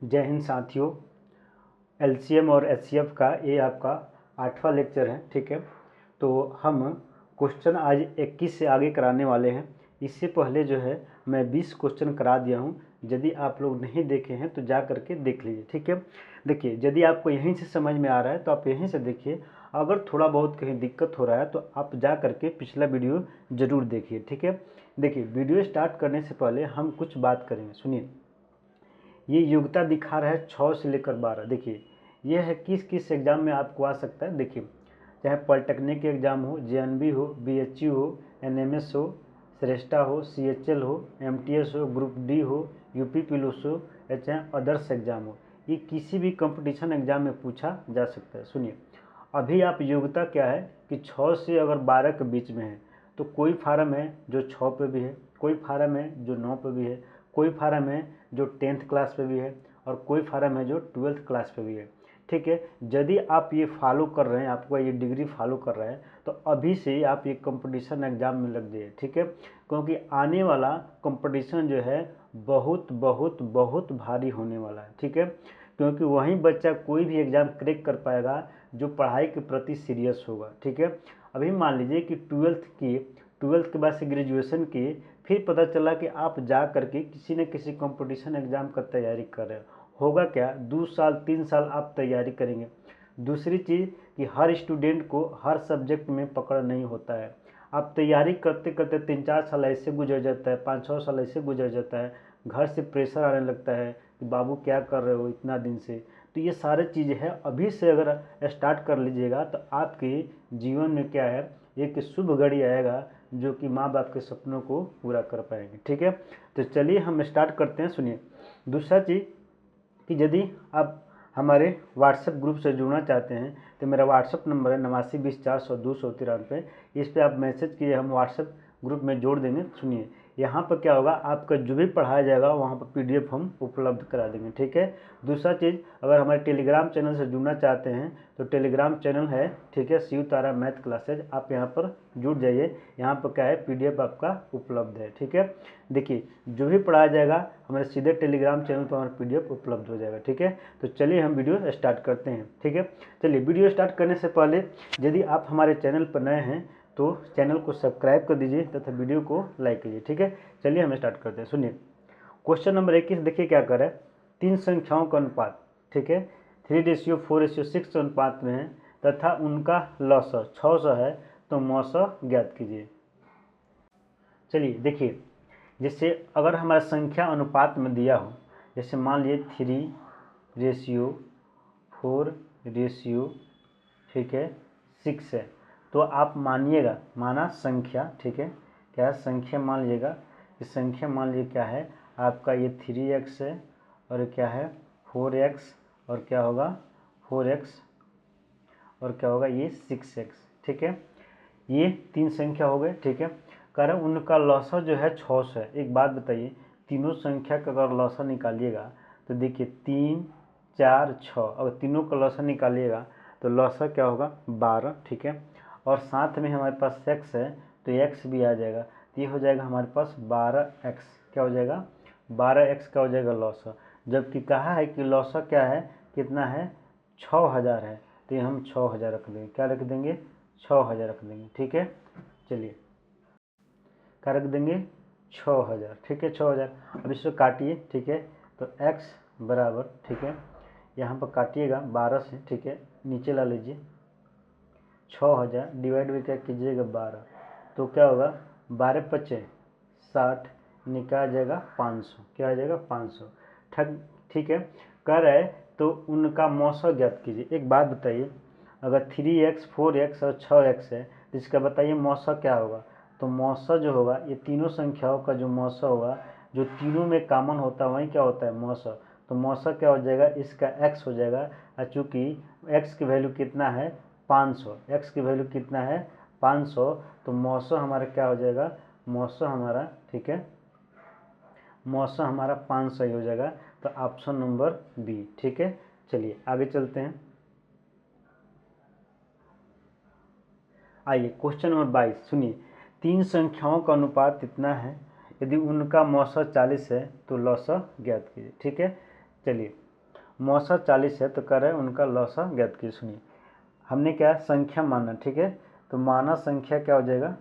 जय हिंद साथियों। एलसीएम और एचसीएफ का ये आपका 8वां लेक्चर है। ठीक है, तो हम क्वेश्चन आज 21 से आगे कराने वाले हैं। इससे पहले जो है मैं 20 क्वेश्चन करा दिया हूँ। यदि आप लोग नहीं देखे हैं तो जा करके देख लीजिए। ठीक है, देखिए यदि आपको यहीं से समझ में आ रहा है तो आप यहीं से देखिए। अगर थोड़ा बहुत कहीं दिक्कत हो रहा है तो आप जा करके पिछला वीडियो ज़रूर देखिए। ठीक है, देखिए वीडियो स्टार्ट करने से पहले हम कुछ बात करेंगे। सुनिए, ये योग्यता दिखा रहा है 6 से लेकर 12। देखिए ये है किस किस एग्ज़ाम में आपको आ सकता है। देखिए चाहे पॉलिटेक्निक के एग्ज़ाम हो, जेएनबी हो, बीएचयू हो, एनएमएस हो, श्रेष्ठा हो, सीएचएल हो, एमटीएस हो, ग्रुप डी हो, यूपी पुलिस हो, या चाहे अदर्स एग्ज़ाम हो, ये किसी भी कंपटीशन एग्ज़ाम में पूछा जा सकता है। सुनिए, अभी आप योग्यता क्या है कि 6 से अगर 12 के बीच में है तो कोई फार्म है जो 6 पे भी है, कोई फार्म है जो 9 पे भी है, कोई फार्म है जो 10th क्लास पे भी है, और कोई फार्म है जो 12th क्लास पे भी है। ठीक है, यदि आप ये फॉलो कर रहे हैं, आपको ये डिग्री फॉलो कर रहे हैं, तो अभी से आप ये कंपटीशन एग्ज़ाम में लग जाइए। ठीक है, क्योंकि आने वाला कंपटीशन जो है बहुत बहुत बहुत भारी होने वाला है। ठीक है, क्योंकि वहीं बच्चा कोई भी एग्ज़ाम क्रैक कर पाएगा जो पढ़ाई के प्रति सीरियस होगा। ठीक है, अभी मान लीजिए कि 12th के बाद से ग्रेजुएशन की, फिर पता चला कि आप जा करके किसी न किसी कंपटीशन एग्ज़ाम का तैयारी कर रहे होगा क्या 2 साल 3 साल आप तैयारी करेंगे। दूसरी चीज़ कि हर स्टूडेंट को हर सब्जेक्ट में पकड़ नहीं होता है। आप तैयारी करते करते 3-4 साल ऐसे गुजर जाता है, 5-6 साल ऐसे गुजर जाता है, घर से प्रेशर आने लगता है कि बाबू क्या कर रहे हो इतना दिन से। तो ये सारे चीज़ें हैं, अभी से अगर स्टार्ट कर लीजिएगा तो आपके जीवन में क्या है, एक शुभ घड़ी आएगा जो कि माँ बाप के सपनों को पूरा कर पाएंगे। ठीक है, तो चलिए हम स्टार्ट करते हैं। सुनिए, दूसरा चीज़ कि यदि आप हमारे व्हाट्सएप ग्रुप से जुड़ना चाहते हैं तो मेरा व्हाट्सएप नंबर है 8920400293। इस पर आप मैसेज कीजिए, हम व्हाट्सएप ग्रुप में जोड़ देंगे। सुनिए, यहाँ पर क्या होगा, आपका जो भी पढ़ाया जाएगा वहाँ पर पीडीएफ हम उपलब्ध करा देंगे। ठीक है, दूसरा चीज़, अगर हमारे टेलीग्राम चैनल से जुड़ना चाहते हैं तो टेलीग्राम चैनल है, ठीक है, शिव तारा मैथ क्लासेज, आप यहाँ पर जुड़ जाइए। यहाँ पर क्या है, पीडीएफ आपका उपलब्ध है। ठीक है, देखिए जो भी पढ़ाया जाएगा हमारे सीधे टेलीग्राम चैनल पर हमारा पीडीएफ उपलब्ध हो जाएगा। ठीक है, तो चलिए हम वीडियो स्टार्ट करते हैं। ठीक है, चलिए वीडियो स्टार्ट करने से पहले यदि आप हमारे चैनल पर नए हैं तो चैनल को सब्सक्राइब कर दीजिए तथा वीडियो को लाइक कीजिए। ठीक है, चलिए हम स्टार्ट करते हैं। सुनिए, क्वेश्चन नंबर 21 देखिए क्या कर रहा है, 3 संख्याओं का अनुपात, ठीक है, 3:4:6 अनुपात में है तथा उनका लॉस 600 है, तो मौसा ज्ञात कीजिए। चलिए देखिए, जैसे अगर हमारा संख्या अनुपात में दिया हो, जैसे मान लीजिए 3:4, ठीक है, 6 है, तो आप मानिएगा, माना संख्या, ठीक है, क्या संख्या मान लीजिएगा कि संख्या मान लीजिए क्या है आपका, ये 3x है और क्या है 4x, और क्या होगा 4x, और क्या होगा ये 6x। ठीक है, ये 3 संख्या हो गए। ठीक है, कह रहे उनका लॉसा जो है 600 है। एक बात बताइए, तीनों संख्या का अगर लॉसा निकालिएगा तो देखिए 3, 4, 6, अगर तीनों का लॉसा निकालिएगा तो लॉसा क्या होगा 12। ठीक है, और साथ में हमारे पास x है तो x भी आ जाएगा, तो ये हो जाएगा हमारे पास 12x। क्या हो जाएगा 12x का हो जाएगा लॉसा। जबकि कहा है कि लॉसा क्या है, कितना है 6000 है, तो ये हम 6000 रख देंगे। क्या रख देंगे 6000 रख देंगे। ठीक है, चलिए क्या रख देंगे 6000। ठीक है, 6000। अब इसको काटिए। ठीक है, तो x बराबर, ठीक है, यहाँ पर काटिएगा 12 से। ठीक है, नीचे ला लीजिए, 6000 डिवाइड में क्या कीजिएगा 12, तो क्या होगा 12×5 60, निकाल जाएगा 500। क्या आ जाएगा 500। ठीक है, कह रहा है तो उनका मौसा ज्ञात कीजिए। एक बात बताइए, अगर 3x 4x और 6x है तो इसका बताइए मौसा क्या होगा। तो मौसा जो होगा, ये तीनों संख्याओं का जो मौसा होगा, जो तीनों में कॉमन होता है वही क्या होता है मौसा। तो मौसा क्या हो जाएगा, इसका x हो जाएगा, और चूँकि x की वैल्यू कितना है 500, x की वैल्यू कितना है 500, तो मौसा हमारा क्या हो जाएगा, मौसा हमारा, ठीक है, मौसा हमारा 500 ही हो जाएगा। तो ऑप्शन नंबर बी। ठीक है, चलिए आगे चलते हैं। आइए क्वेश्चन नंबर 22 सुनिए, 3 संख्याओं का अनुपात इतना है, यदि उनका मौसा 40 है तो लौसा ज्ञात कीजिए। ठीक है, चलिए मौसा 40 है तो कह रहे हैं उनका लौसा ज्ञात कीजिए। सुनिए, हमने क्या संख्या माना, ठीक है, तो माना संख्या क्या हो जाएगा,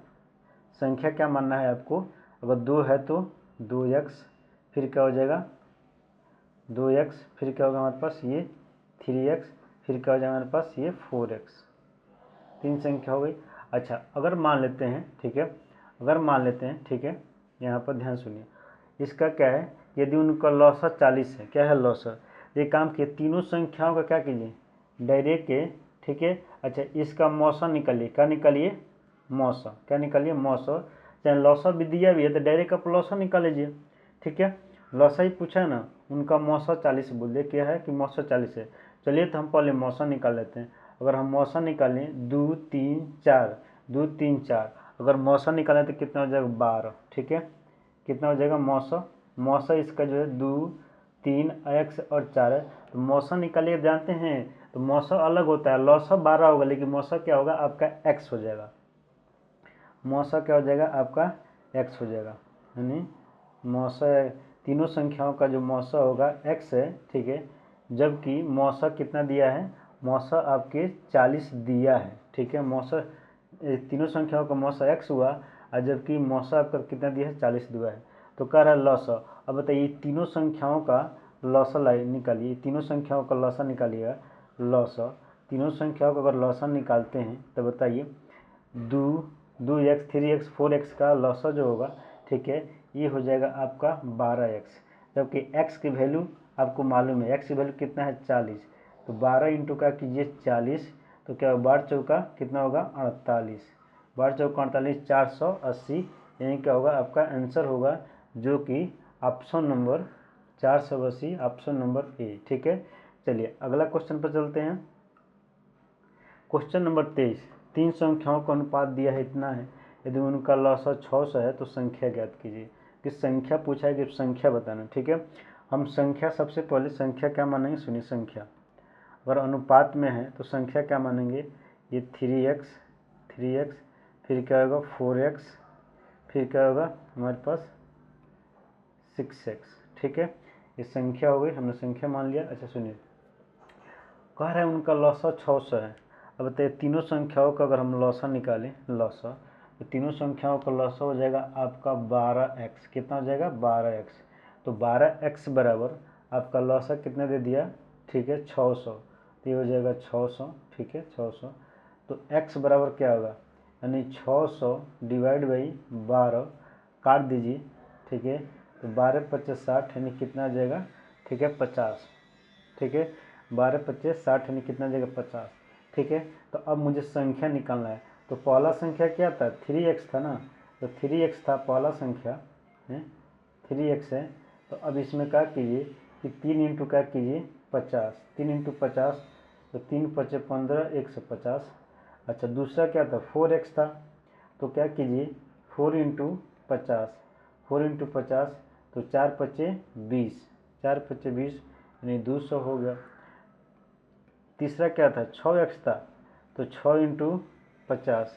संख्या क्या मानना है आपको, अगर 2 है तो 2x, फिर क्या हो जाएगा 2x, फिर क्या होगा हमारे पास ये 3x, फिर क्या हो जाएगा हमारे पास ये 4x, 3 संख्या हो गई। अच्छा, अगर मान लेते हैं, ठीक है, अगर मान लेते हैं, ठीक है, यहाँ पर ध्यान सुनिए, इसका क्या है, यदि उनका लौसा 40 है, क्या है लौसा, ये काम किए तीनों संख्याओं का क्या कीजिए डायरेक्ट के, ठीक है। अच्छा, इसका मौसा निकालिए, क्या निकालिए मौसा, क्या निकालिए मौसा, चाहे लौसा भी दिया भी है तो डायरेक्ट आप लौसा निकाल लीजिए, ठीक है। लौसा ही पूछा है ना, उनका मौसा 40 बोल दिया, क्या है कि मौसा 40 है। चलिए तो हम पहले मौसा निकाल लेते हैं। अगर हम मौसा निकालें 2 3 4, 2 3 4, अगर मौसा निकालें तो कितना हो जाएगा 12, ठीक है, कितना हो जाएगा मौसा, मौसा इसका जो है 2 3 x और 4 है, तो मौसा निकालिए जानते हैं, तो मौसा अलग होता है, लौसा 12 होगा, लेकिन मौसा क्या होगा आपका x हो जाएगा, मौसा क्या हो जाएगा आपका x हो जाएगा, यानी मौसा तीनों संख्याओं का जो मौसा होगा x है, ठीक है, जबकि मौसा कितना दिया है, मौसा आपके 40 दिया है, ठीक है, मौसा तीनों संख्याओं का मौसा x हुआ और जबकि मौसा आपका कितना दिया है 40 दिया है, तो कह रहा है लौसा। अब बताइए तीनों संख्याओं का लौसा निकालिए, तीनों संख्याओं का लौसा निकालिएगा, लौसा तीनों संख्याओं का अगर लौसा निकालते हैं तो बताइए 2x 3x 4x का लौसा जो होगा, ठीक है, ये हो जाएगा आपका 12x, जबकि x की वैल्यू आपको मालूम है, x की वैल्यू कितना है 40, तो 12 इंटू का कीजिए 40, तो क्या 12 चौका कितना होगा 48, 12 चौका 48 480, यानी क्या होगा आपका आंसर होगा जो कि option number 480, option number A, ठीक है। चलिए अगला क्वेश्चन पर चलते हैं। क्वेश्चन नंबर 23, 3 संख्याओं का अनुपात दिया है इतना है, यदि उनका लौसा 600 है तो संख्या ज्ञात कीजिए। कि संख्या पूछा है कि संख्या बताना, ठीक है। हम संख्या सबसे पहले संख्या क्या मानेंगे, सुनिए संख्या अगर अनुपात में है तो संख्या क्या मानेंगे, ये 3x, फिर क्या होगा 4x, फिर क्या होगा हमारे पास 6x, ठीक है, ये संख्या हो गई, हमने संख्या मान लिया। अच्छा सुनिए, कह रहा है उनका लौसा 600 है। अब बताइए तीनों संख्याओं का अगर हम लौसा निकालें, लौसा, तो तीनों संख्याओं का लौसा हो जाएगा आपका 12x, कितना हो जाएगा 12x, तो 12x बराबर आपका लौसा कितना दे दिया, ठीक है 600, तो ये हो जाएगा 600, ठीक है 600, तो x बराबर क्या होगा, यानी 600 डिवाइड बाई 12 काट दीजिए, ठीक है, तो 12 25 60, यानी कितना आ जाएगा, ठीक है 50, ठीक है, 12 25 60, यानी कितना जाएगा 50, ठीक है। तो अब मुझे संख्या निकालना है, तो पहला संख्या क्या था 3x था ना, तो 3x था पहला संख्या है, 3x है, तो अब इसमें क्या कीजिए कि 3 इंटू क्या कीजिए 50, 3 इंटू 50, तो 3 5 15 150। अच्छा दूसरा क्या था 4x था, तो क्या कीजिए 4 इंटू 50, 4 इंटू 50, तो 4 5 20, 4 5 20, यानी 200 हो गया। तीसरा क्या था 6x था, तो 6 इंटू 50,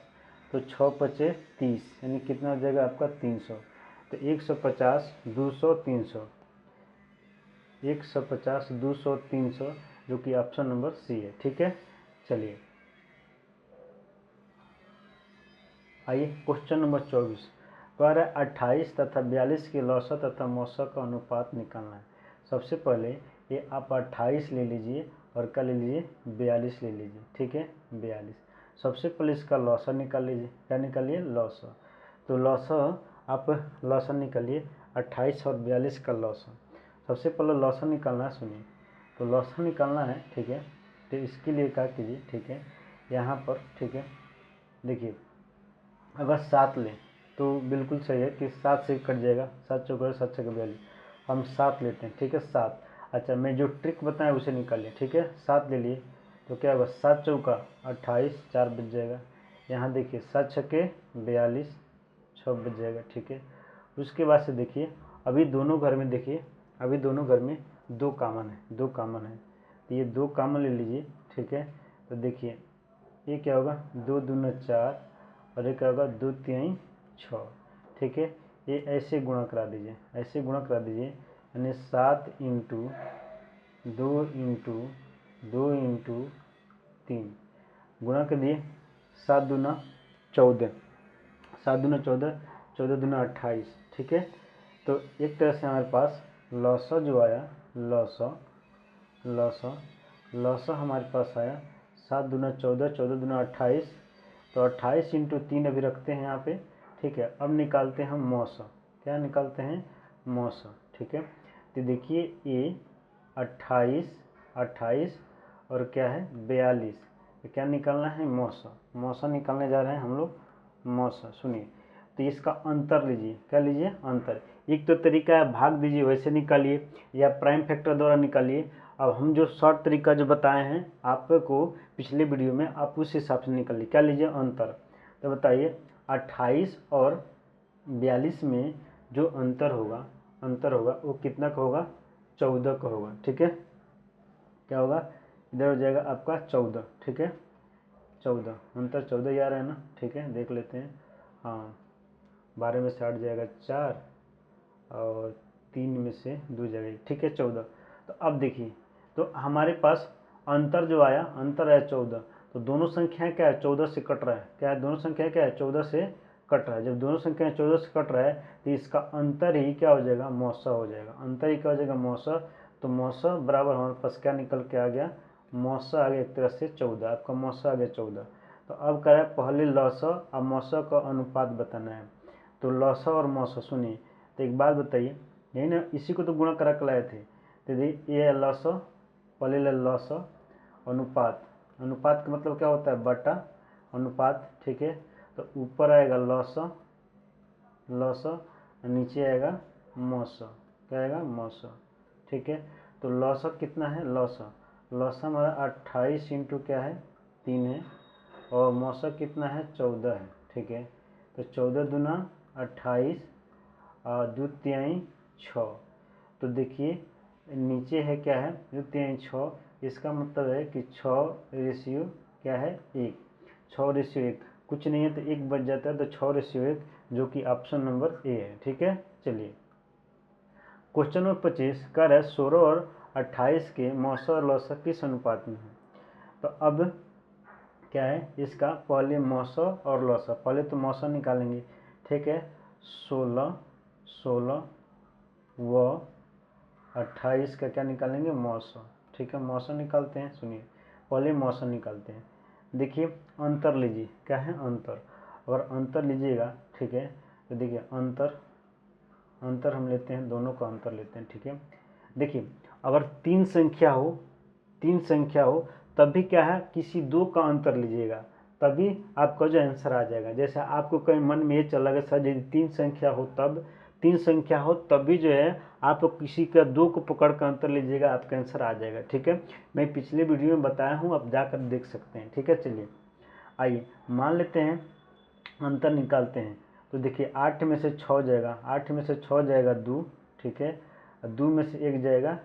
तो 6 5 30, यानी कितना हो जाएगा आपका 300, तो 150 200 300, 150 200 300, जो कि ऑप्शन नंबर सी है, ठीक है। चलिए आइए क्वेश्चन नंबर 24, कह रहा है 28 तथा 42 के लौसा तथा मौसा का अनुपात निकालना है। सबसे पहले ये आप 28 ले लीजिए और क्या ले लीजिए 42 ले लीजिए, ठीक है 42। सबसे पहले इसका लौसा निकाल लीजिए, क्या निकालिए लौसा, तो लौसा आप लौसा निकालिए 28 और 42 का लौसा। सबसे पहले लौसा निकालना है, सुनिए, तो लौसा निकालना है, ठीक है, तो इसके लिए क्या कीजिए, ठीक है, यहाँ पर ठीक है, देखिए अगर 7 लें तो बिल्कुल सही है कि 7 से कट जाएगा, 7 चौका 7 छक्का 42, हम 7 लेते हैं, ठीक है 7। अच्छा मैं जो ट्रिक बताया उसे निकालिए, ठीक है 7 ले लिए, तो क्या होगा 7 चौका 28, 4 बच जाएगा, यहाँ देखिए 7 छक्के 42, 6 बच जाएगा, ठीक है। उसके बाद से देखिए अभी दोनों घर में, देखिए अभी दोनों घर में 2 कॉमन है, 2 कॉमन है, तो ये 2 कॉमन ले लीजिए, ठीक है। तो देखिए ये क्या होगा 2 दूना 4 और ये क्या होगा 2 3 6, ठीक है, ये ऐसे गुणा करा दीजिए, ऐसे गुणा करा दीजिए, यानी 7 इंटू 2 × 3 गुणा कर दिए, 7 दूना 14, 7 दूना 14, 14 दूना 28, ठीक है। तो एक तरह से हमारे पास लौसा जो आया, लौसा हमारे पास आया 7 दूना 14, 14 दूना 28, तो 28 × 3 अभी रखते हैं यहाँ पे, ठीक है। अब निकालते हैं हम मौसा, क्या निकालते हैं, मौसा, ठीक है। तो देखिए ये 28 और क्या है 42, तो क्या निकालना है, मौसा निकालने जा रहे हैं हम लोग, मौसा। सुनिए, तो इसका अंतर लीजिए, क्या लीजिए, अंतर। एक तो तरीका है भाग दीजिए वैसे निकालिए, या प्राइम फैक्टर द्वारा निकालिए। अब हम जो शॉर्ट तरीका जो बताए हैं आपको पिछले वीडियो में, आप उस हिसाब से निकालिए, क्या लीजिए, अंतर। तो बताइए 28 और 42 में जो अंतर होगा वो कितना का होगा, 14 का होगा, ठीक है। क्या होगा, इधर हो जाएगा आपका 14, ठीक है, 14, अंतर 14 ही आ रहा है ना, ठीक है। देख लेते हैं, हाँ 12 में से 8 जाएगा 4 और 3 में से 2 जाएगा, ठीक है, 14। तो अब देखिए, तो हमारे पास अंतर जो आया, अंतर है 14, तो दोनों संख्याएं क्या है, 14 से कट रहा है, क्या है, दोनों संख्याएं क्या है, 14 से कट रहा है। जब दोनों संख्याएं 14 से कट रहा है तो इसका अंतर ही क्या हो जाएगा, मौसा हो जाएगा, अंतर ही क्या हो जाएगा, मौसा। तो मौसा बराबर हमारे पास क्या निकल के आ गया, मौसा आ गया एक तरह से 14, आपका मौसा आ गया 14। तो अब कह रहा है पहले लौसा और मौसा का अनुपात बताना है। तो लौसा और मौसा, सुनिए, तो एक बात बताइए, यही ना, इसी को तो गुणा करा के लाए थे। तो ये लौसा, पहले लौसा, अनुपात, अनुपात का मतलब क्या होता है, बटा अनुपात, ठीक है। तो ऊपर आएगा लौसा, नीचे आएगा मौसा, क्या आएगा, मौसा, ठीक है। तो लौसा कितना है, लौसा हमारा 28 × क्या है, 3 है, और मौसा कितना है, 14 है, ठीक है। तो 14 दूना 28 और 2 तिहाई 6, तो देखिए नीचे है क्या है, 2 तिहाई 6, इसका मतलब है कि 6 क्या है, 1, 6:1, कुछ नहीं है तो 1 बच जाता है, तो 6:1, जो कि ऑप्शन नंबर ए है, ठीक है। चलिए क्वेश्चन नंबर 25 कर है 16 और 28 के मौसा और लौसा किस अनुपात में है। तो अब क्या है, इसका पहले मौसा और लौसा, पहले तो मौसा निकालेंगे, ठीक है। 16 व 28 का क्या निकालेंगे, मौसा, ठीक है, मौसा निकालते हैं। सुनिए, पहले मौसा निकालते हैं। देखिए अंतर लीजिए, क्या है, अंतर। अगर अंतर लीजिएगा, ठीक है, तो देखिए अंतर हम लेते हैं, दोनों का अंतर लेते हैं, ठीक है। देखिए अगर तीन संख्या हो तब भी क्या है, किसी दो का अंतर लीजिएगा, तभी आपका जो आंसर आ जाएगा। जैसे आपको कहीं मन में ये चला गया सर यदि तीन संख्या हो तब भी जो है आप किसी का दो को पकड़ कर अंतर लीजिएगा, आपका आंसर आ जाएगा, ठीक है। मैं पिछले वीडियो में बताया हूँ, आप जाकर देख सकते हैं, ठीक है। चलिए आइए मान लेते हैं अंतर निकालते हैं। तो देखिए 8 में से 6 जाएगा, 8 में से 6 जाएगा 2, ठीक है, 2 में से 1 जाएगा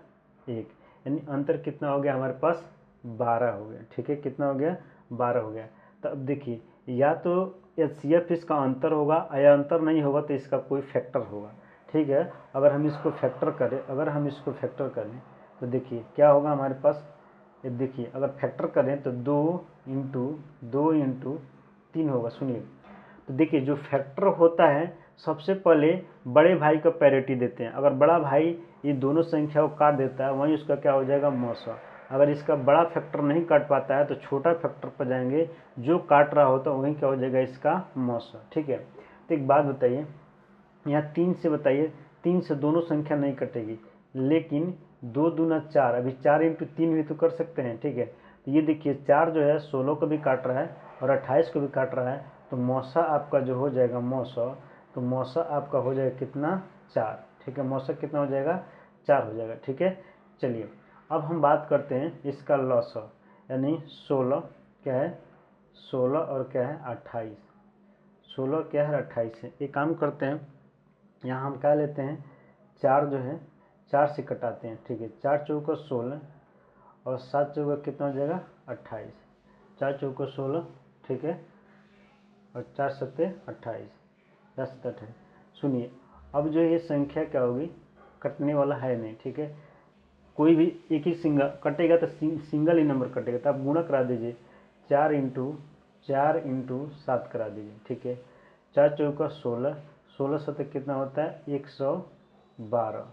1, यानी अंतर कितना हो गया हमारे पास, 12 हो गया, ठीक है। कितना हो गया, 12 हो गया। तो अब देखिए या तो HCF इसका अंतर होगा, या अंतर नहीं होगा तो इसका कोई फैक्टर होगा, ठीक है। अगर हम इसको फैक्टर करें तो देखिए क्या होगा हमारे पास, ये देखिए अगर फैक्टर करें तो 2 × 3 होगा। सुनिए, तो देखिए जो फैक्टर होता है सबसे पहले बड़े भाई का पैरिटी देते हैं। अगर बड़ा भाई ये दोनों संख्या को काट देता है, वहीं उसका क्या हो जाएगा, मौसा। अगर इसका बड़ा फैक्टर नहीं काट पाता है तो छोटा फैक्टर पर जाएंगे, जो काट रहा होता है वहीं क्या हो जाएगा, इसका मौसा, ठीक है। तो एक बात बताइए, यहाँ 3 से बताइए, 3 से दोनों संख्या नहीं कटेगी, लेकिन 2 दूना 4, अभी 4 × 3 भी तो कर सकते हैं, ठीक है। तो ये देखिए 4 जो है 16 को भी काट रहा है और 28 को भी काट रहा है, तो मौसा आपका जो हो जाएगा मौसा, तो मौसा आपका हो जाएगा कितना, 4, ठीक है। मौसा कितना हो जाएगा, 4 हो जाएगा, ठीक है। चलिए अब हम बात करते हैं इसका लौसा, यानी 16 क्या है, 16 और क्या है 28, 16 क्या है 28 है। एक काम करते हैं, यहाँ हम क्या लेते हैं, 4 जो है 4 से कटाते हैं, ठीक है। 4 चौका 16 और 7 चौका कितना हो जाएगा, 28, 4 चौका 16, ठीक है, और 4 सत्ते 28, 4 सत्ते 28। सुनिए अब जो ये संख्या क्या होगी, कटने वाला है नहीं, ठीक है। कोई भी एक ही सिंगल कटेगा तो सिंगल ही नंबर कटेगा, तो आप गुणा करा दीजिए 4 × 7 करा दीजिए, ठीक है। 4 चौका 16, 16 शतक कितना होता है 112।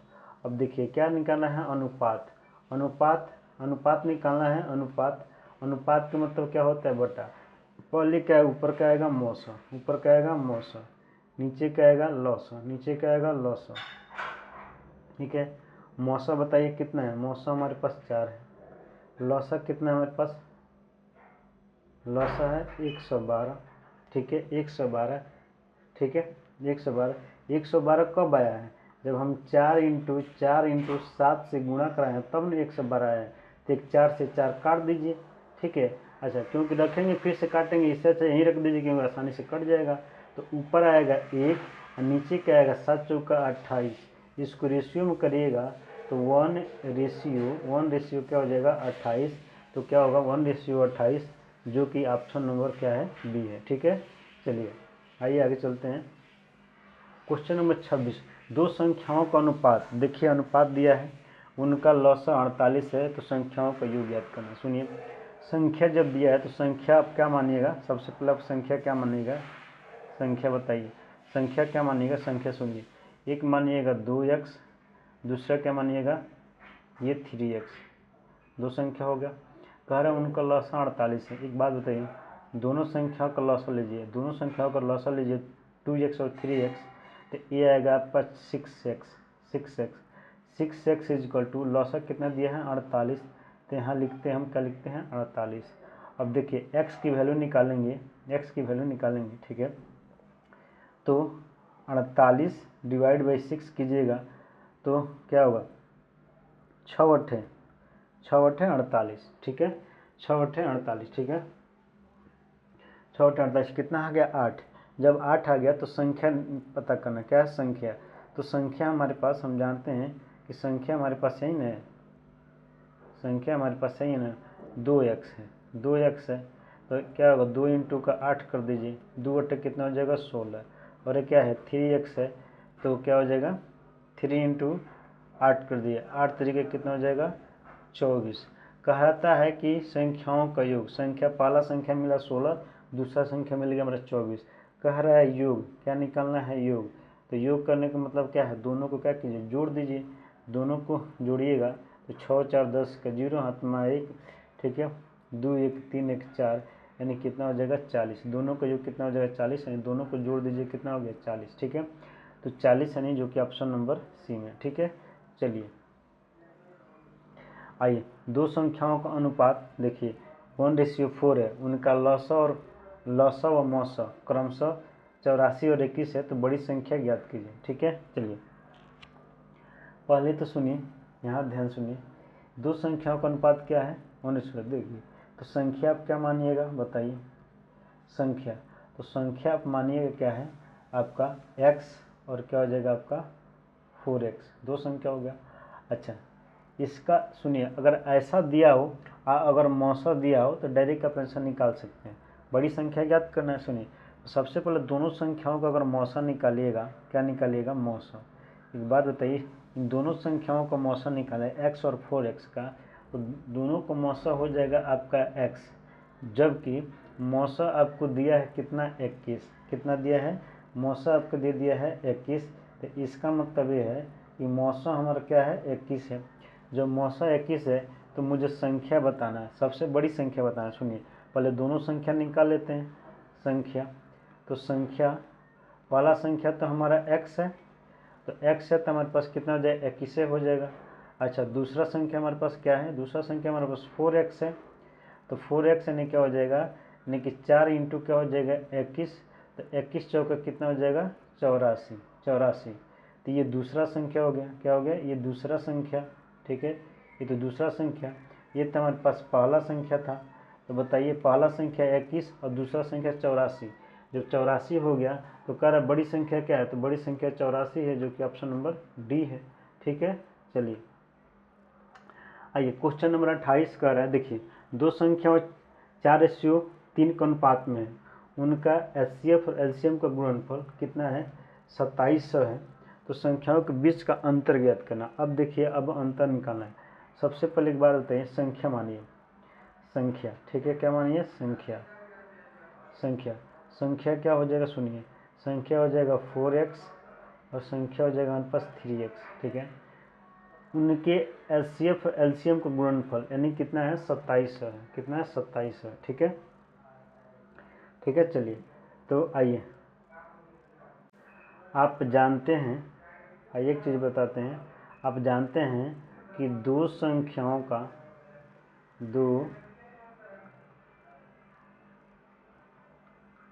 अब देखिए क्या निकालना है, अनुपात। अनुपात निकालना है। अनुपात का मतलब क्या होता है बटा। पहले क्या है, ऊपर क्या आएगा मौसा, ऊपर क्या आएगा मौसा, नीचे क्या आएगा लौसा, नीचे क्या आएगा लौसा, ठीक है। मौसा बताइए कितना है, मौसा हमारे पास 4 है। लौसा कितना है हमारे पास, लौसा है 112, ठीक है 112, ठीक है 112। 112 कब आया है, जब हम 4 × 7 से गुणा कराए हैं तब ना 112 आया है। तो 4 से 4 काट दीजिए, ठीक है। अच्छा क्योंकि रखेंगे फिर से काटेंगे, इससे अच्छा यहीं रख दीजिए क्योंकि आसानी से कट जाएगा। तो ऊपर आएगा 1 और नीचे क्या आएगा 7 चौका 28। इसको रेशियो में करिएगा तो 1 रेशियो क्या हो जाएगा 28। तो क्या होगा 1:28, जो कि ऑप्शन नंबर क्या है बी है, ठीक है। चलिए आइए आगे चलते हैं। क्वेश्चन नंबर 26, दो संख्याओं का अनुपात। देखिए अनुपात दिया है, उनका लौसा 48 है, तो संख्याओं का योग ज्ञात करना। सुनिए संख्या जब दिया है तो संख्या आप क्या मानिएगा, सबसे पहले आप संख्या क्या मानिएगा, संख्या बताइए, संख्या क्या मानिएगा, संख्या सुनिए। एक मानिएगा 2x, दूसरा क्या मानिएगा ये 3x, दो संख्या हो गया। कह रहे हैं उनका लौसा 48 है। एक बात बताइए, दोनों संख्याओं का लौसा लीजिए, दोनों संख्याओं का लौसा लीजिए 2x और 3x, तो ये आएगा आपका 6x इजक्वल टू लौसा कितना दिया है 48, तो यहाँ लिखते हैं हम क्या लिखते हैं 48। अब देखिए x की वैल्यू निकालेंगे, ठीक है। तो 48 डिवाइड बाई 6 कीजिएगा तो क्या होगा 6 8 48, ठीक है 6 8 48, ठीक है 6 8 48 कितना आ गया 8। जब 8 आ गया तो संख्या पता करना, क्या है संख्या। तो संख्या हमारे पास हम जानते हैं कि संख्या हमारे पास यही ना, संख्या हमारे पास यही है ना 2x है, 2x है। तो क्या होगा 2 × 8 कर दीजिए, 2 8 कितना हो जाएगा 16, और ये क्या है 3x है, तो क्या हो जाएगा 3 × 8 कर दिए, 8 तरीके कितना हो जाएगा 24। कहता है कि संख्याओं का योग, संख्या पहला संख्या मिला 16, दूसरा संख्या मिल गया हमारा 24। कह रहा है योग, क्या निकालना है योग। तो योग करने का मतलब क्या है, दोनों को क्या कीजिए जोड़ दीजिए, दोनों को जोड़िएगा तो 6 4 10 का 0 हाथ में 1, ठीक है 2 1 3 1 4, यानी कितना हो जाएगा 40। दोनों का योग कितना हो जाएगा 40, यानी दोनों को जोड़ दीजिए कितना हो गया 40, ठीक है। तो 40 यानी जो कि ऑप्शन नंबर सी में, ठीक है। चलिए आइए दो संख्याओं का अनुपात देखिए 1:4 है, उनका लौसा व मौसा क्रमशः 84 और 21 है, तो बड़ी संख्या ज्ञात कीजिए, ठीक है। चलिए पहले तो सुनिए, यहाँ ध्यान सुनिए, दो संख्याओं का अनुपात क्या है 1:4। देखिए तो संख्या आप क्या मानिएगा बताइए, संख्या तो संख्या आप मानिएगा क्या है आपका x और क्या हो जाएगा आपका 4x, दो संख्या हो गया। अच्छा इसका सुनिए, अगर ऐसा दिया हो अगर मौसा दिया हो तो डायरेक्ट आप आंसर निकाल सकते हैं। बड़ी संख्या ज्ञात करना है। सुनिए सबसे पहले दोनों संख्याओं का अगर मौसा निकालिएगा, क्या निकालिएगा मौसा। एक बात बताइए, इन दोनों संख्याओं का मौसा निकाले x और 4x का, तो दोनों का मौसा हो जाएगा आपका x, जबकि मौसा आपको दिया है कितना 21, कितना दिया है मौसा आपको दे दिया है 21। तो इसका मतलब ये है कि मौसा हमारा क्या है 21 है। जब मौसा 21 है तो मुझे संख्या बताना है, सबसे बड़ी संख्या बताना है। सुनिए पहले दोनों संख्या निकाल लेते हैं, संख्या तो संख्या वाला संख्या तो हमारा x है, तो x है तो हमारे पास कितना हो जाएगा 21 हो जाएगा। अच्छा दूसरा संख्या हमारे पास क्या है, दूसरा संख्या हमारे पास 4x है, तो 4x यानी क्या हो जाएगा यानी कि 4 × क्या हो जाएगा 21, तो 21 चौका कितना हो जाएगा 84। तो ये दूसरा संख्या हो गया, क्या हो गया ये दूसरा संख्या, ठीक है ये तो दूसरा संख्या। ये तो हमारे पास पहला संख्या था, तो बताइए पहला संख्या 21 और दूसरा संख्या 84, जब 84 हो गया तो कह रहा बड़ी संख्या क्या है, तो बड़ी संख्या 84 है, जो कि ऑप्शन नंबर डी है, ठीक है। चलिए आइए क्वेश्चन नंबर 28 कह रहा है, देखिए दो संख्या 4:3 के अनुपात में है, उनका HCF और LCM का गुणनफल कितना है 2700 है, तो संख्याओं के बीच का अंतर ज्ञात करना। अब देखिए अब अंतर निकालना है, सबसे पहले एक बात बताइए, संख्या मानिए, संख्या, ठीक है, क्या मानिए, संख्या, संख्या, संख्या क्या हो जाएगा, सुनिए, संख्या हो जाएगा 4x और संख्या हो जाएगा हमारे पास 3x, ठीक है। उनके एचसीएफ एलसीएम का गुणनफल यानी कितना है, 2700 है, कितना है, 2700 है, ठीक है, ठीक है। चलिए तो आइए, आप जानते हैं, आइए एक चीज़ बताते हैं, आप जानते हैं कि दो संख्याओं का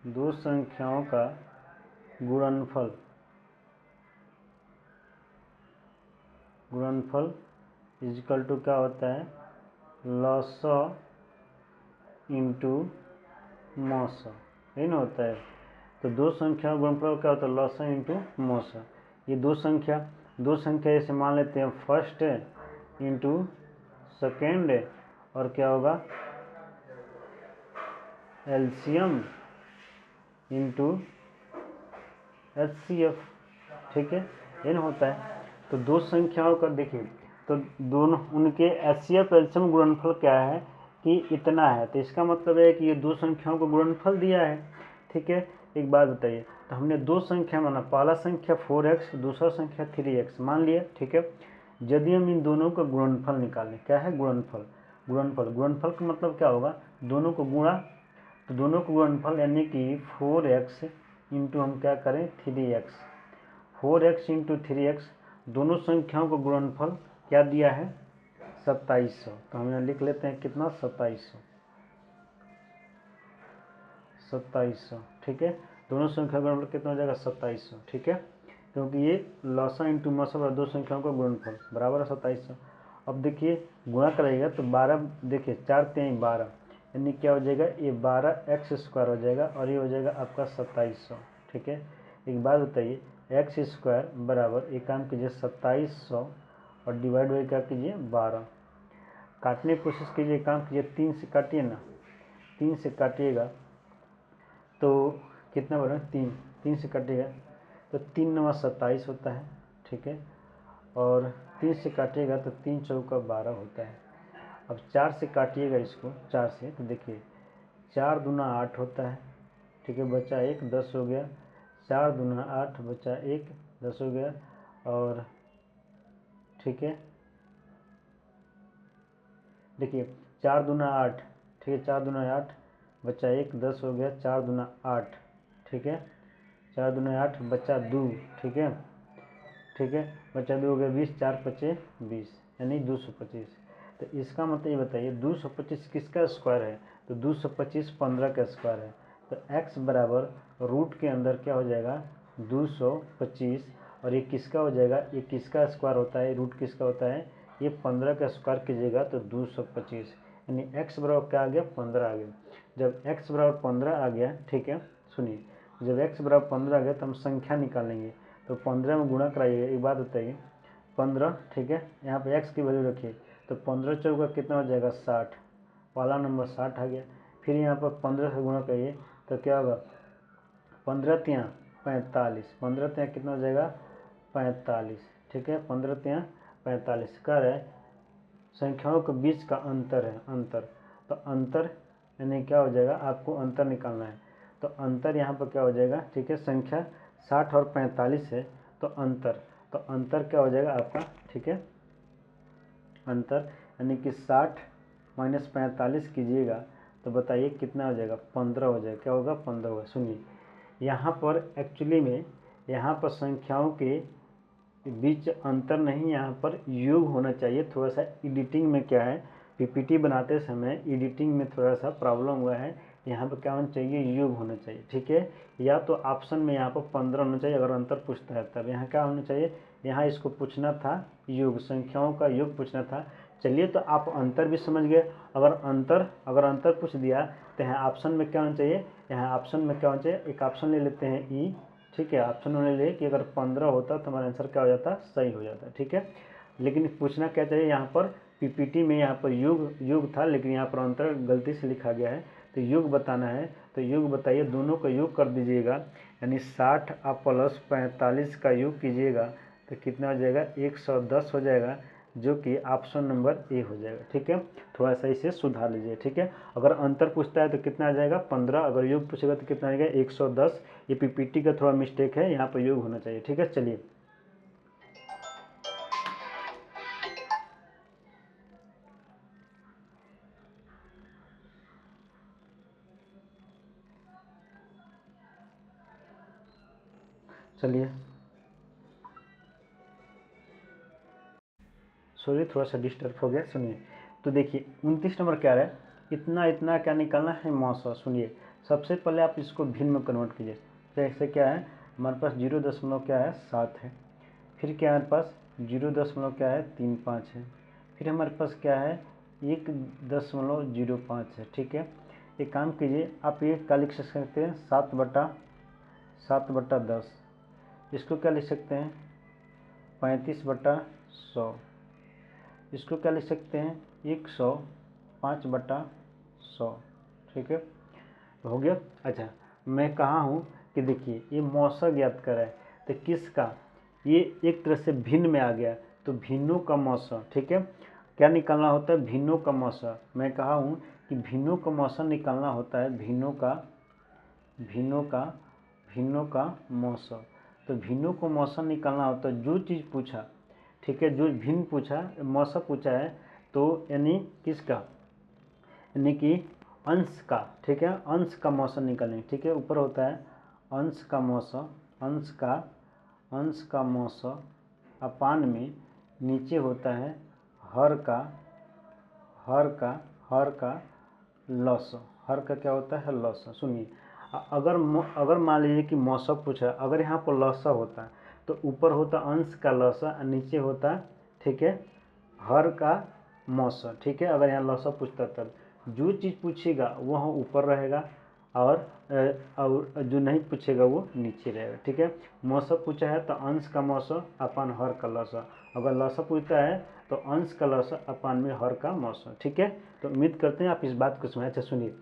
दो संख्याओं का गुणनफल इजिकल टू क्या होता है, लॉसा इंटू मौसा, यही ना होता है। तो दो संख्या का गुणनफल क्या होता है, लॉसा इंटू मौसा। ये दो संख्या जैसे मान लेते हैं फर्स्ट इंटू सेकेंड, और क्या होगा, एलसीएम इंटू एचसीएफ, ठीक है, ये ना होता है। तो दो संख्याओं का देखिए, तो दोनों उनके एचसीएफ एलसीएम गुणनफल क्या है कि इतना है, तो इसका मतलब है कि ये दो संख्याओं को गुणनफल दिया है, ठीक है। एक बात बताइए, तो हमने दो संख्या माना, पहला संख्या 4x, दूसरा संख्या 3x मान लिया, ठीक है। यदि हम इन दोनों का गुणनफल निकालें, क्या है गुणनफल, गुणनफल का मतलब क्या होगा, दोनों को गुणा, तो दोनों को गुणनफल यानी कि 4x इंटू हम क्या करें 3x, 4x इंटू 3x, दोनों संख्याओं का गुणनफल क्या दिया है, 2700। तो हम यहाँ लिख लेते हैं कितना, 2700, ठीक है। दोनों संख्या का गुणनफल कितना हो जाएगा, 2700, ठीक है, क्योंकि ये लॉसा इंटू मौसा दो संख्याओं का गुणनफल बराबर है 2700। अब देखिए गुणा करेगा तो 12, देखिए 4 3 12, यानी क्या हो जाएगा, ये 12x² हो जाएगा और ये हो जाएगा आपका 2700, ठीक है। एक बात बताइए, x² बराबर, एक काम कीजिए 2700 और डिवाइड बाई क्या कीजिए 12, काटने की कोशिश कीजिए, काम कीजिए 3 से काटिए ना, 3 से काटिएगा तो कितना बना, 3 से काटिएगा तो 3 9 27 होता है, ठीक है, और 3 से काटिएगा तो 3 चौका 12 होता है। अब 4 से काटिएगा इसको, 4 से, तो देखिए 4 दूना 8 होता है, ठीक है, बचा 1, 10 हो गया, 4 दूना 8 बचा 1, 10 हो गया, और ठीक है, देखिए 4 दूना 8, ठीक है, 4 दूना 8 बचा 1, 10 हो गया, 4 दूना 8, ठीक है, 4 दूना 8 बचा 2, ठीक है, बचा 2 हो गया 20, 4 पचे 20 यानी 225। तो इसका मतलब ये बताइए 225 किसका स्क्वायर है, तो 225 15 का स्क्वायर है। तो x बराबर रूट के अंदर क्या हो जाएगा 225, और ये किसका हो जाएगा, ये किसका स्क्वायर होता है, रूट किसका होता है, ये 15 का स्क्वायर कीजिएगा तो 225, यानी x बराबर क्या आ गया 15 आ गया। जब x बराबर 15 आ गया, ठीक है, सुनिए, जब x बराबर 15 आ गया तो हम संख्या निकालेंगे, तो 15 में गुणा कराइए। एक बात बताइए 15, ठीक है, यहाँ पे x की वैल्यू रखिए, तो 15 चौका कितना हो जाएगा 60, पहला नंबर 60 आ गया। फिर यहाँ पर 15 से गुणा करिए तो क्या होगा, 15 तियाँ 45, 15 तियाँ कितना हो जाएगा 45, ठीक है, 15 तियाँ 45 का है, संख्याओं के बीच का अंतर है, अंतर, तो अंतर यानी क्या हो जाएगा, आपको अंतर निकालना है, तो अंतर यहाँ पर क्या हो जाएगा, ठीक है, संख्या 60 और 45 है, तो अंतर क्या हो जाएगा आपका, ठीक है, अंतर यानी कि 60 माइनस 45 कीजिएगा तो बताइए कितना हो जाएगा, 15 हो जाएगा, क्या होगा 15 होगा। सुनिए यहाँ पर एक्चुअली में, यहाँ पर संख्याओं के बीच अंतर नहीं, यहाँ पर योग होना चाहिए। थोड़ा सा एडिटिंग में क्या है, पीपीटी बनाते समय एडिटिंग में थोड़ा सा प्रॉब्लम हुआ है, यहाँ पर क्या होना चाहिए, योग होना चाहिए, ठीक है, या तो ऑप्शन में यहाँ पर 15 होना चाहिए अगर अंतर पूछता है, तब यहाँ क्या होना चाहिए, यहाँ इसको पूछना था योग, संख्याओं का योग पूछना था। चलिए तो आप अंतर भी समझ गए, अगर अंतर पूछ दिया तो यहाँ ऑप्शन में क्या होना चाहिए, यहाँ ऑप्शन में क्या होना चाहिए, एक ऑप्शन ले लेते हैं ई, ठीक है, ऑप्शन होने ले कि अगर 15 होता तो हमारा आंसर क्या हो जाता, सही हो जाता, ठीक है। लेकिन पूछना क्या चाहिए, यहाँ पर पीपीटी में यहाँ पर योग था, लेकिन यहाँ पर अंतर गलती से लिखा गया है, तो योग बताना है, तो योग बताइए, दोनों का योग कर दीजिएगा, यानी 60 आप प्लस 45 का योग कीजिएगा तो कितना हो जाएगा 110 हो जाएगा, जो कि ऑप्शन नंबर ए हो जाएगा। ठीक है, थोड़ा सा इसे सुधार लीजिए। ठीक है, अगर अंतर पूछता है तो कितना आ जाएगा 15, अगर योग पूछेगा तो कितना आ जाएगा 110। ये पीपीटी का थोड़ा मिस्टेक है, यहाँ पर योग होना चाहिए। ठीक है, चलिए चलिए सॉरी थोड़ा सा डिस्टर्ब हो गया। सुनिए, तो देखिए 29 नंबर क्या है, इतना इतना क्या निकालना है मौसा। सुनिए, सबसे पहले आप इसको भिन्न में कन्वर्ट कीजिए। जैसे क्या है हमारे पास 0 क्या है 7 है, फिर क्या है हमारे पास 0 क्या है 35 है, फिर हमारे पास क्या है 1.05 है। ठीक है, एक काम कीजिए, आप ये क्या लिख सकते हैं 7/10, इसको क्या लिख सकते हैं 35/100, इसको क्या लिख सकते हैं 105/100। ठीक है, हो गया। अच्छा, मैं कहा हूँ कि देखिए ये मौसा ज्ञात करा है, तो किसका, ये एक तरह से भिन्न में आ गया, तो भिन्नों का मौसा। ठीक है, क्या निकालना होता है भिन्नों का मौसा। मैं कहा हूँ कि भिन्नों का मौसा निकालना होता है, भिन्नों का मौसा। तो भिन्नों को मौसा निकालना होता है, जो चीज़ पूछा, ठीक है, जो भिन्न पूछा मौसा पूछा है, तो यानी किसका, यानी कि अंश का। ठीक है, अंश का मौसा निकालेंगे। ठीक है, ऊपर होता है अंश का मौसा, अंश का मौसा अपान में नीचे होता है हर का लॉस। हर का क्या होता है लॉस। सुनिए, अगर मान लीजिए कि मौसा पूछा, अगर यहाँ पर लॉसा होता है तो ऊपर होता अंश का लॉसा और नीचे होता, ठीक है, हर का मौसा। ठीक है, अगर यहाँ लॉसा पूछता तब जो चीज़ पूछेगा वह ऊपर रहेगा और जो नहीं पूछेगा वो नीचे रहेगा। ठीक है, मौसा पूछा है तो अंश का मौसा अपन हर का लौसा, अगर लौसा पूछता है तो अंश का लौसा अपन में हर का मौसा। ठीक है, तो उम्मीद करते हैं आप इस बात को समझ। अच्छा सुनिए,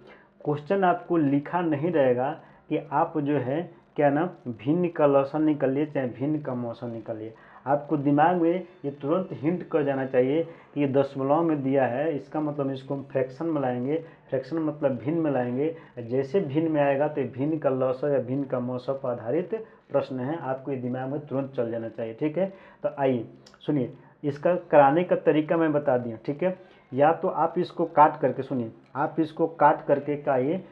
क्वेश्चन आपको लिखा नहीं रहेगा कि आप जो है क्या ना भिन्न का लौसा निकालिए चाहे भिन्न का मौसा निकालिए, आपको दिमाग में ये तुरंत हिंट कर जाना चाहिए कि ये दशमलव में दिया है, इसका मतलब इसको हम फ्रैक्शन में लाएंगे, फ्रैक्शन मतलब भिन्न में लाएंगे। जैसे भिन्न में आएगा तो भिन्न का लौसा या भिन्न का मौसा पर आधारित प्रश्न है, आपको ये दिमाग में तुरंत चल जाना चाहिए। ठीक है, तो आइए सुनिए, इसका कराने का तरीका मैं बता दिया। ठीक है, या तो आप इसको काट करके, सुनिए आप इसको काट करके काइए,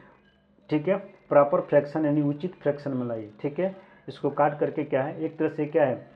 ठीक है, प्रॉपर फ्रैक्शन यानी उचित फ्रैक्शन में लाइए। ठीक है, इसको काट करके क्या है एक तरह से क्या है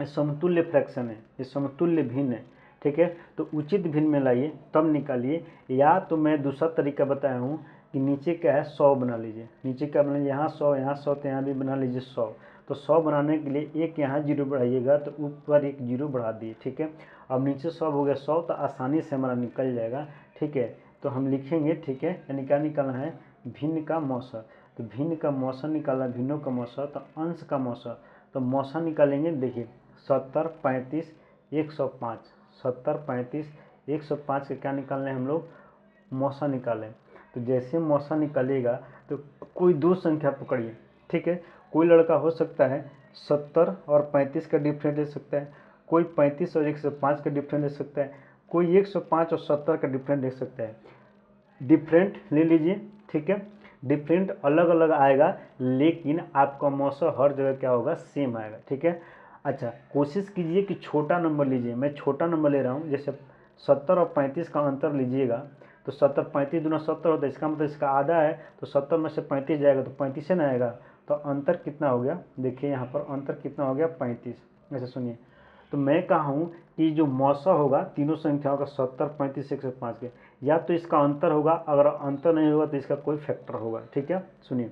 समतुल्य फ्रैक्शन है, ये समतुल्य भिन्न है। ठीक है, तो उचित भिन्न में लाइए तब निकालिए, या तो मैं दूसरा तरीका बताया हूँ कि नीचे क्या है 100 बना लीजिए, नीचे क्या बना लीजिए यहाँ 100 तो यहाँ भी बना लीजिए 100। तो 100 बनाने के लिए एक यहाँ जीरो बढ़ाइएगा तो ऊपर एक जीरो बढ़ा दिए। ठीक है, अब नीचे 100 हो गया 100, तो आसानी से हमारा निकल जाएगा। ठीक है, तो हम लिखेंगे, ठीक है, यानी क्या निकालना है भिन्न का मौसा। तो भिन्न का मौसा निकालना, भिन्नों का मौसा, तो अंश का मौसा, तो मौसा निकालेंगे। देखिए 70 35 105, 70 35 105 के क्या निकालने हम लोग मौसा निकालें। तो जैसे मौसा निकालेगा तो कोई दो संख्या पकड़िए। ठीक है, कोई लड़का हो सकता है 70 और 35 का डिफरेंस ले सकता है, कोई 35 और 105 का डिफरेंस ले सकता है, कोई 105 और 70 का डिफरेंस ले सकता है। डिफरेंट ले लीजिए। ठीक है, डिफरेंट अलग अलग आएगा लेकिन आपका मौसा हर जगह क्या होगा सेम आएगा। ठीक है, अच्छा कोशिश कीजिए कि छोटा नंबर लीजिए, मैं छोटा नंबर ले रहा हूँ, जैसे 70 और 35 का अंतर लीजिएगा तो 70 35 दूना 70 होता है, इसका मतलब इसका आधा है, तो 70 में से 35 जाएगा तो 35 से ना आएगा, तो अंतर कितना हो गया, देखिए यहाँ पर अंतर कितना हो गया 35। ऐसे सुनिए, तो मैं कहा हूँ कि जो मौसा होगा तीनों संख्याओं का 70 35 105 के, या तो इसका अंतर होगा, अगर अंतर नहीं होगा तो इसका कोई फैक्टर होगा। ठीक है, सुनिए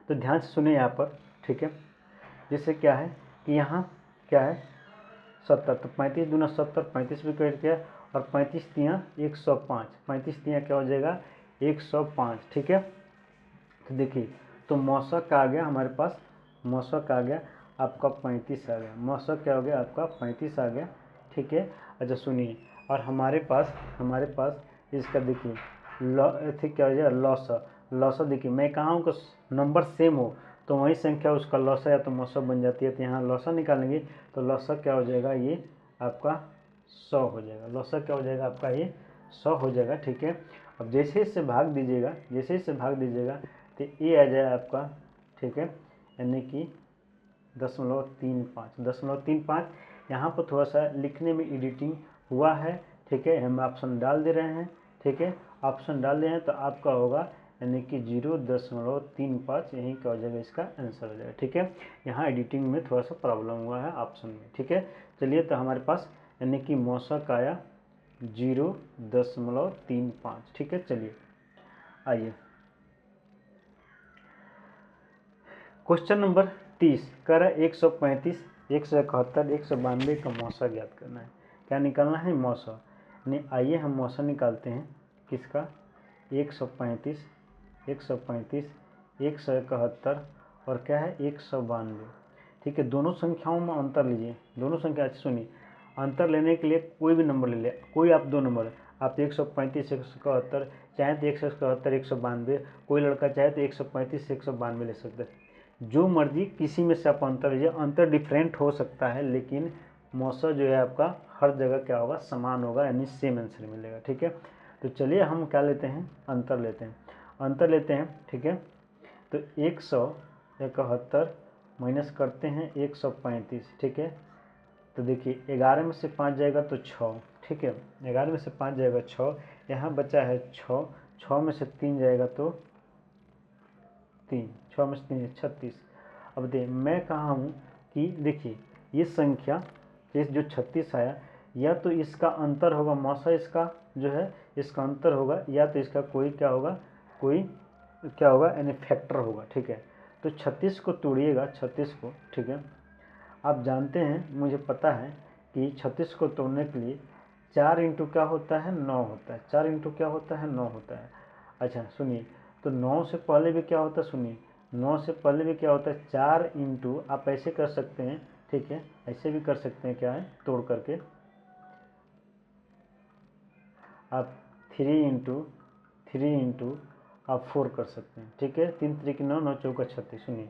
तो ध्यान से सुनिए यहाँ पर। ठीक है, जैसे क्या है कि यहाँ क्या है 70, तो 35 दूना 70, 35 भी कट गया, और 35 तियाँ 105, 35 तियाँ क्या हो जाएगा 105। ठीक है, तो देखिए तो मौसा का आ गया हमारे पास, मौसा का आ गया आपका 35 आ गया, मौसा क्या हो गया आपका 35 आ गया। ठीक है, अच्छा सुनिए, और हमारे पास इसका देखिए ठीक क्या हो जाएगा लौसा, लौसा देखिए मैं कहा हूँ कि नंबर सेम हो तो वही संख्या उसका लौसा या तो मौसा बन जाती है, तो यहाँ लौसा निकालेंगे तो लौसा क्या हो जाएगा ये आपका 100 हो जाएगा। लौसा क्या हो जाएगा आपका, ये 100 हो जाएगा। ठीक है, अब जैसे इससे भाग दीजिएगा, जैसे इससे भाग दीजिएगा तो ये आ जाएगा आपका, ठीक है, यानी कि 0.35। यहाँ पर थोड़ा सा लिखने में एडिटिंग हुआ है। ठीक है, हम ऑप्शन डाल दे रहे हैं। ठीक है, ऑप्शन डाल दे हैं तो आपका होगा यानी कि 0.35, यही क्या हो जाएगा, इसका आंसर हो जाएगा। ठीक है, यहाँ एडिटिंग में थोड़ा सा प्रॉब्लम हुआ है ऑप्शन में। ठीक है, चलिए तो हमारे पास यानी कि मौसक आया 0.35। ठीक है, चलिए आइए क्वेश्चन नंबर 30 कह रहा है 135, 171, 192 का मौसा ज्ञात करना है। क्या निकालना है, मौसा। नहीं, आइए हम मौसा निकालते हैं किसका, 135, 135, 171 और क्या है 192। ठीक है, दोनों संख्याओं में अंतर लीजिए, दोनों संख्या अच्छी सुनिए। अंतर लेने के लिए कोई भी नंबर ले ले, कोई आप 2 नंबर, आप 135, 171 चाहे तो 171, 192, कोई लड़का चाहे तो 135 से 192 ले सकते हैं, जो मर्जी किसी में से आप अंतर लीजिए। अंतर डिफरेंट हो सकता है लेकिन मौसा जो है आपका हर जगह क्या होगा, समान होगा, यानी सेम आंसर मिलेगा। ठीक है, तो चलिए हम क्या लेते हैं, अंतर लेते हैं, अंतर लेते हैं। ठीक है, तो 171 माइनस करते हैं 135। ठीक है, तो देखिए 11 में से 5 जाएगा तो 6। ठीक है, 11 में से 5 जाएगा 6, यहाँ बचा है 6, 6 में से 3 जाएगा तो 3, 6 में से 3 36। अब देखिए मैं कहा हूँ कि देखिए ये संख्या, ये जो 36 आया, या तो इसका अंतर होगा, मौसा इसका जो है इसका अंतर होगा, या तो इसका कोई क्या होगा, कोई क्या होगा यानी फैक्टर होगा। ठीक है, तो 36 को तोड़िएगा, 36 को। ठीक है, आप जानते हैं, मुझे पता है कि 36 को तोड़ने के लिए 4 इंटू क्या होता है, 9 होता है। 4 इंटू क्या होता है, 9 होता है। अच्छा सुनिए, तो 9 से पहले भी क्या होता है, सुनिए 9 से पहले भी क्या होता है, 4 इंटू, आप ऐसे कर सकते हैं। ठीक है, ऐसे भी कर सकते हैं, क्या है, तोड़ करके आप 3 इंटू आप 4 कर सकते हैं। ठीक है, 3 3 9, 9 चौका 36। सुनिए,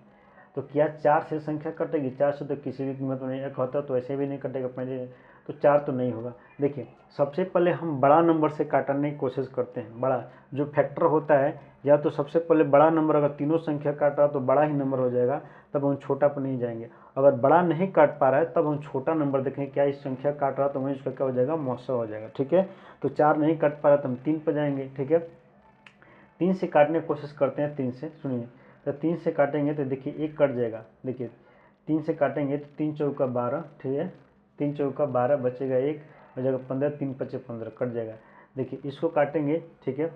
तो क्या 4 से संख्या कटेगी, 4 से तो किसी भी कीमत में नहीं, एक होता तो ऐसे भी नहीं कटेगा पहले, तो 4 तो नहीं होगा। देखिए सबसे पहले हम बड़ा नंबर से काटने की कोशिश करते हैं, बड़ा जो फैक्टर होता है, या तो सबसे पहले बड़ा नंबर, अगर तीनों संख्या काट रहा तो बड़ा ही नंबर हो जाएगा, तब हम छोटा पर नहीं जाएंगे। अगर बड़ा नहीं काट पा रहा है तब हम छोटा नंबर देखेंगे, क्या इस संख्या काट रहा तो वहीं इसका क्या हो जाएगा, मौसा हो जाएगा। ठीक है, तो 4 नहीं काट पा रहा तो हम 3 पर जाएंगे। ठीक है, 3 से काटने की कोशिश करते हैं, 3 से। सुनिए, तो 3 से काटेंगे तो देखिए 1 कट जाएगा। देखिए 3 से काटेंगे तो 3 चौका 12। ठीक है, 3 चौका 12 बचेगा 1, हो जाएगा 15, 3 पचे 15 कट जाएगा। देखिए इसको काटेंगे। ठीक है,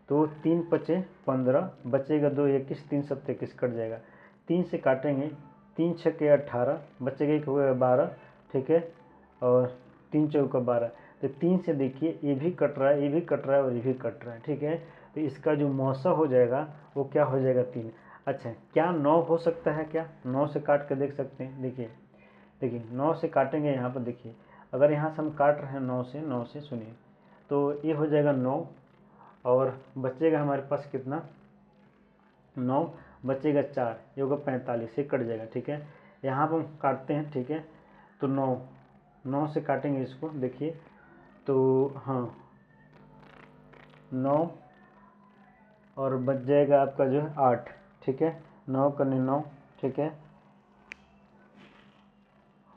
तो 3 पचे 15 बचेगा 2, 21, 3 सत्ते 21 कट जाएगा। 3 से काटेंगे, 3 छक्के 18 बचेगा 1, हो गया 12। ठीक है, और 3 चौका 12, तो 3 से देखिए ये भी कट रहा है, ये भी कट रहा है और ये भी कट रहा है। ठीक है, तो इसका जो मौसा हो जाएगा वो क्या हो जाएगा, 3। अच्छा, क्या 9 हो सकता है, क्या 9 से काट के देख सकते हैं। देखिए देखिए 9 से काटेंगे, यहाँ पर देखिए अगर यहाँ से हम काट रहे हैं 9 से, सुनिए तो ये हो जाएगा 9 और बचेगा हमारे पास कितना, 9 बचेगा 4, ये होगा 45, ये कट जाएगा। ठीक है, यहाँ पर हम काटते हैं। ठीक है, तो 9 से काटेंगे इसको, देखिए तो हाँ 9 और बच जाएगा आपका जो है 8। ठीक है, 9 करने 9। ठीक है,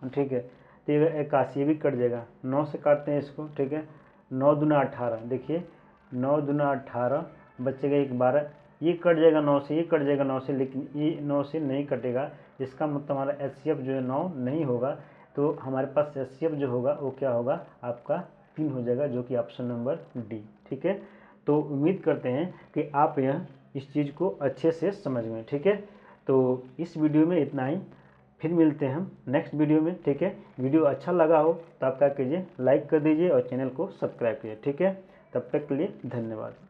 ठीक है, तो ये 81 भी कट जाएगा, 9 से काटते हैं इसको। ठीक है, 9 दूना 18, देखिए 9 दूना 18 बचेगा 1, 12, ये कट जाएगा 9 से, ये कट जाएगा 9 से, लेकिन ये 9 से नहीं कटेगा। इसका मतलब हमारा HCF जो है 9 नहीं होगा, तो हमारे पास HCF जो होगा वो क्या होगा, आपका 3 हो जाएगा, जो कि ऑप्शन नंबर डी। ठीक है, तो उम्मीद करते हैं कि आप यह इस चीज़ को अच्छे से समझ गए। ठीक है, तो इस वीडियो में इतना ही, फिर मिलते हैं हम नेक्स्ट वीडियो में। ठीक है, वीडियो अच्छा लगा हो तो आप क्या कीजिए, लाइक कर दीजिए और चैनल को सब्सक्राइब कीजिए। ठीक है, तब तक के लिए धन्यवाद।